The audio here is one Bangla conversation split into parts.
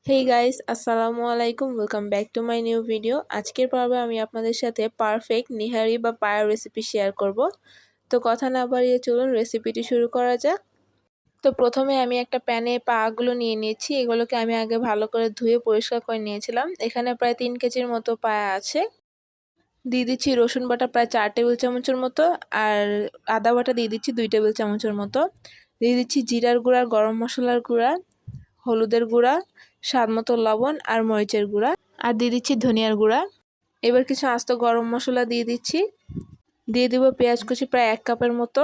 হেই গাইস, আসসালামু আলাইকুম। Welcome back to my new video. আজকের পর্বে আমি আপনাদের সাথে পারফেক্ট নিহারি বা পায়ের রেসিপি শেয়ার করব। তো কথা না বাড়িয়ে চলুন রেসিপিটি শুরু করা যাক। তো প্রথমে আমি একটা প্যানে পাগুলো নিয়ে নিয়েছি। এগুলোকে আমি আগে ভালো করে ধুয়ে পরিষ্কার করে নিয়েছিলাম। এখানে প্রায় 3 কেজির মতো পায়া আছে। দিয়ে দিচ্ছি রসুন বাটা প্রায় 4 টেবিল চামচের মতো, আর আদা বাটা দিয়ে দিচ্ছি 2 টেবিল চামচের মতো। দিয়ে দিচ্ছি জিরার গুঁড়া, গরম মশলার গুঁড়া, হলুদের গুঁড়া, স্বাদ মতো লবণ আর মরিচের গুঁড়া, আর দিয়ে দিচ্ছি ধনিয়ার গুঁড়া। এবার কিছু আস্ত গরম মশলা দিয়ে দিচ্ছি। দিয়ে দিব পেঁয়াজ কুচি প্রায় 1 কাপের মতো।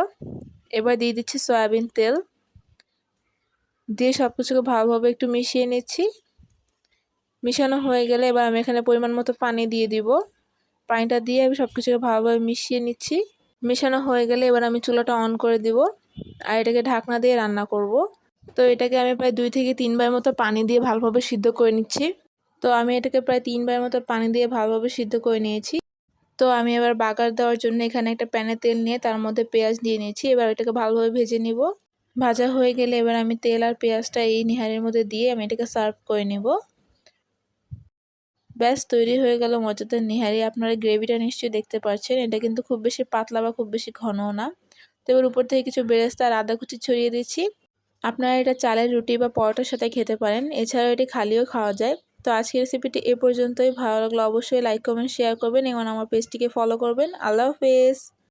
এবার দিয়ে দিচ্ছি সয়াবিন তেল। দিয়ে সব কিছুকে ভালোভাবে একটু মিশিয়ে নিচ্ছি। মিশানো হয়ে গেলে এবার আমি এখানে পরিমাণ মতো পানি দিয়ে দিব। পানিটা দিয়ে আমি সব কিছুকে ভালোভাবে মিশিয়ে নিচ্ছি। মেশানো হয়ে গেলে এবার আমি চুলাটা অন করে দিব, আর এটাকে ঢাকনা দিয়ে রান্না করব। তো এটাকে আমি প্রায় 2 থেকে 3 বার মতো পানি দিয়ে ভালোভাবে সিদ্ধ করে নিচ্ছি। তো আমি এটাকে প্রায় 3 বার মতো পানি দিয়ে ভালোভাবে সিদ্ধ করে নিয়েছি। তো আমি এবার বাগার দেওয়ার জন্য এখানে একটা প্যানে তেল নিয়ে তার মধ্যে পেঁয়াজ দিয়ে নিয়েছি। এবার এটাকে ভালোভাবে ভেজে নিব। ভাজা হয়ে গেলে এবার আমি তেল আর পেঁয়াজটা এই নিহারির মধ্যে দিয়ে আমি এটাকে সার্ভ করে নিব। ব্যাস তৈরি হয়ে গেল মজাদার নিহারি। আপনারা গ্রেভিটা নিশ্চয়ই দেখতে পাচ্ছেন। এটা কিন্তু খুব বেশি পাতলা বা খুব বেশি ঘনও না। তো এবার উপর থেকে কিছু বেরেস্তা আর আদা কুচি ছড়িয়ে দিচ্ছি। আপনারা এটা চালের রুটি বা পরোটার সাথে খেতে পারেন। এছাড়াও এটি খালিও খাওয়া যায়। তো আজকের রেসিপিটি এ পর্যন্তই। ভালো লাগলে অবশ্যই লাইক, কমেন্ট, শেয়ার করবেন এবং আমার পেজটিকে ফলো করবেন। আল্লাহ হাফেজ।